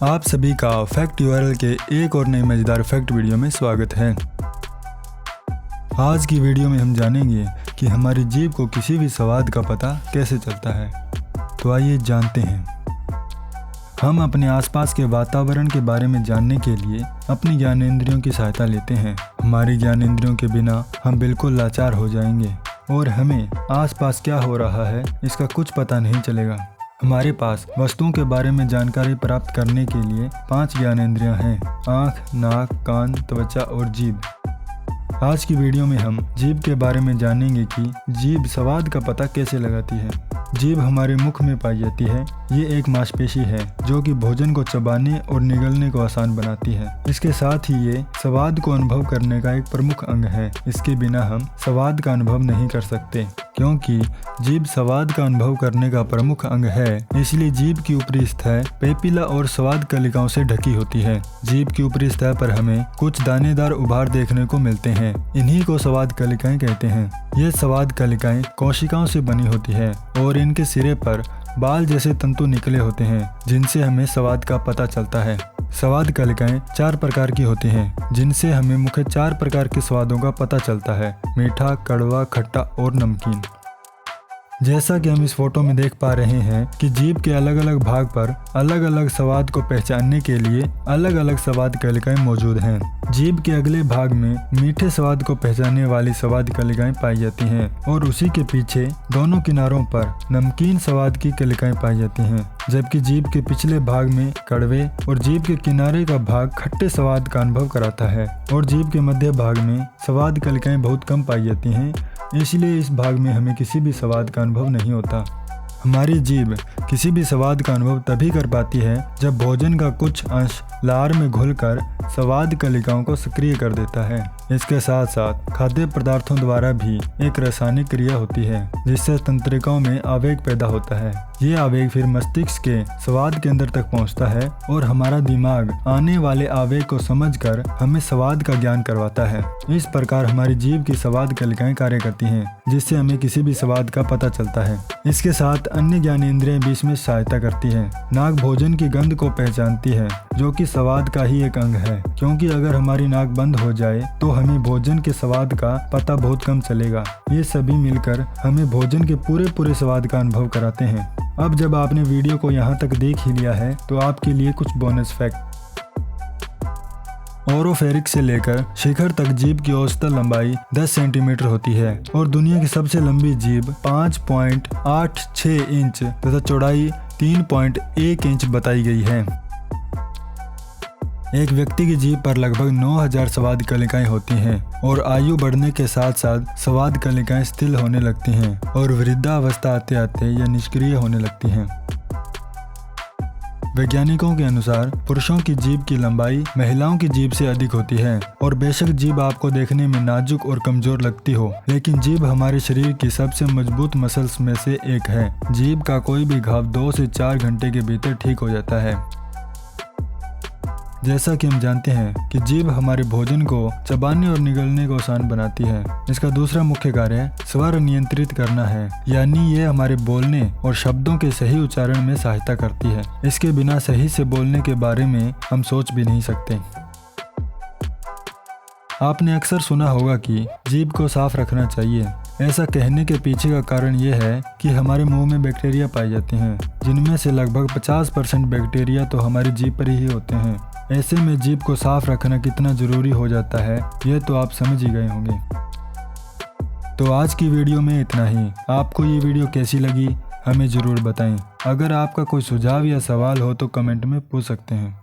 आप सभी का फैक्ट यूआरएल के एक और नई मज़ेदार फैक्ट वीडियो में स्वागत है। आज की वीडियो में हम जानेंगे कि हमारी जीभ को किसी भी स्वाद का पता कैसे चलता है। तो आइए जानते हैं। हम अपने आसपास के वातावरण के बारे में जानने के लिए अपनी ज्ञानेंद्रियों की सहायता लेते हैं। हमारी ज्ञानेंद्रियों के बिना हम बिल्कुल लाचार हो जाएंगे और हमें आसपास क्या हो रहा है इसका कुछ पता नहीं चलेगा। हमारे पास वस्तुओं के बारे में जानकारी प्राप्त करने के लिए 5 ज्ञानेंद्रियां हैं: आँख, नाक, कान, त्वचा और जीभ। आज की वीडियो में हम जीभ के बारे में जानेंगे कि जीभ स्वाद का पता कैसे लगाती है। जीभ हमारे मुख में पाई जाती है। ये एक मांसपेशी है जो कि भोजन को चबाने और निगलने को आसान बनाती है। इसके साथ ही ये स्वाद को अनुभव करने का एक प्रमुख अंग है। इसके बिना हम स्वाद का अनुभव नहीं कर सकते। क्योंकि जीभ स्वाद का अनुभव करने का प्रमुख अंग है, इसलिए जीभ की ऊपरी सतह पेपिला और स्वाद कलिकाओं से ढकी होती है। जीभ की ऊपरी सतह पर हमें कुछ दानेदार उभार देखने को मिलते हैं। इन्हीं को स्वाद कलिकाएं कहते हैं। ये स्वाद कलिकाएं कोशिकाओं से बनी होती है और इनके सिरे पर बाल जैसे तंतु निकले होते हैं जिनसे हमें स्वाद का पता चलता है। स्वाद कलिकाएं 4 प्रकार की होती हैं जिनसे हमें मुख्य 4 प्रकार के स्वादों का पता चलता है: मीठा, कड़वा, खट्टा और नमकीन। जैसा कि हम इस फोटो में देख पा रहे हैं कि जीभ के अलग अलग भाग पर अलग अलग स्वाद को पहचानने के लिए अलग अलग स्वाद कलिकाएं मौजूद हैं। जीभ के अगले भाग में मीठे स्वाद को पहचानने वाली स्वाद कलिकाएं पाई जाती हैं और उसी के पीछे दोनों किनारों पर नमकीन स्वाद की कलिकाएं पाई जाती हैं, जबकि जीभ के पिछले भाग में कड़वे और जीभ के किनारे का भाग खट्टे स्वाद का अनुभव कराता है और जीभ के मध्य भाग में स्वाद कलिकाएं बहुत कम पाई जाती हैं। इसलिए इस भाग में हमें किसी भी स्वाद का अनुभव नहीं होता। हमारी जीभ किसी भी स्वाद का अनुभव तभी कर पाती है जब भोजन का कुछ अंश लार में घुलकर स्वाद कलिकाओं को सक्रिय कर देता है। इसके साथ साथ खाद्य पदार्थों द्वारा भी एक रासायनिक क्रिया होती है जिससे तंत्रिकाओं में आवेग पैदा होता है। ये आवेग फिर मस्तिष्क के स्वाद केंद्र तक पहुंचता है और हमारा दिमाग आने वाले आवेग को समझकर हमें स्वाद का ज्ञान करवाता है। इस प्रकार हमारी जीभ की स्वाद कलिकाएं कार्य करती हैं जिससे हमें किसी भी स्वाद का पता चलता है। इसके साथ अन्य ज्ञानेंद्रियां भी इसमें सहायता करती हैं। नाक भोजन की गंध को पहचानती है जो कि स्वाद का ही एक अंग है, क्योंकि अगर हमारी नाक बंद हो जाए तो हमें भोजन के स्वाद का पता बहुत कम चलेगा। ये सभी मिलकर हमें भोजन के पूरे स्वाद का अनुभव कराते हैं। अब जब आपने वीडियो को यहाँ तक देख ही लिया है तो आपके लिए कुछ बोनस फैक्ट। ओरोफेरिक से लेकर शिखर तक जीभ की औसत लंबाई 10 सेंटीमीटर होती है और दुनिया की सबसे लंबी जीभ 5.86 इंच तथा चौड़ाई 3.1 इंच बताई गई है। एक व्यक्ति की जीभ पर लगभग 9000 स्वाद कलिकाएं होती हैं और आयु बढ़ने के साथ साथ स्वाद कलिकाएं स्थिर होने लगती हैं और वृद्धावस्था आते आते यह निष्क्रिय होने लगती हैं। वैज्ञानिकों के अनुसार पुरुषों की जीभ की लंबाई महिलाओं की जीभ से अधिक होती है और बेशक जीभ आपको देखने में नाजुक और कमजोर लगती हो, लेकिन जीभ हमारे शरीर की सबसे मजबूत मसल्स में से एक है। जीभ का कोई भी घाव 2 से 4 घंटे के भीतर ठीक हो जाता है। जैसा कि हम जानते हैं कि जीभ हमारे भोजन को चबाने और निगलने को आसान बनाती है। इसका दूसरा मुख्य कार्य स्वर नियंत्रित करना है, यानी ये हमारे बोलने और शब्दों के सही उच्चारण में सहायता करती है। इसके बिना सही से बोलने के बारे में हम सोच भी नहीं सकते। आपने अक्सर सुना होगा कि जीभ को साफ रखना चाहिए। ऐसा कहने के पीछे का कारण ये है कि हमारे मुंह में बैक्टीरिया पाए जाते हैं जिनमें से लगभग 50% बैक्टीरिया तो हमारी जीभ पर ही होते हैं। ऐसे में जीभ को साफ रखना कितना जरूरी हो जाता है यह तो आप समझ ही गए होंगे। तो आज की वीडियो में इतना ही। आपको ये वीडियो कैसी लगी हमें ज़रूर बताएं। अगर आपका कोई सुझाव या सवाल हो तो कमेंट में पूछ सकते हैं।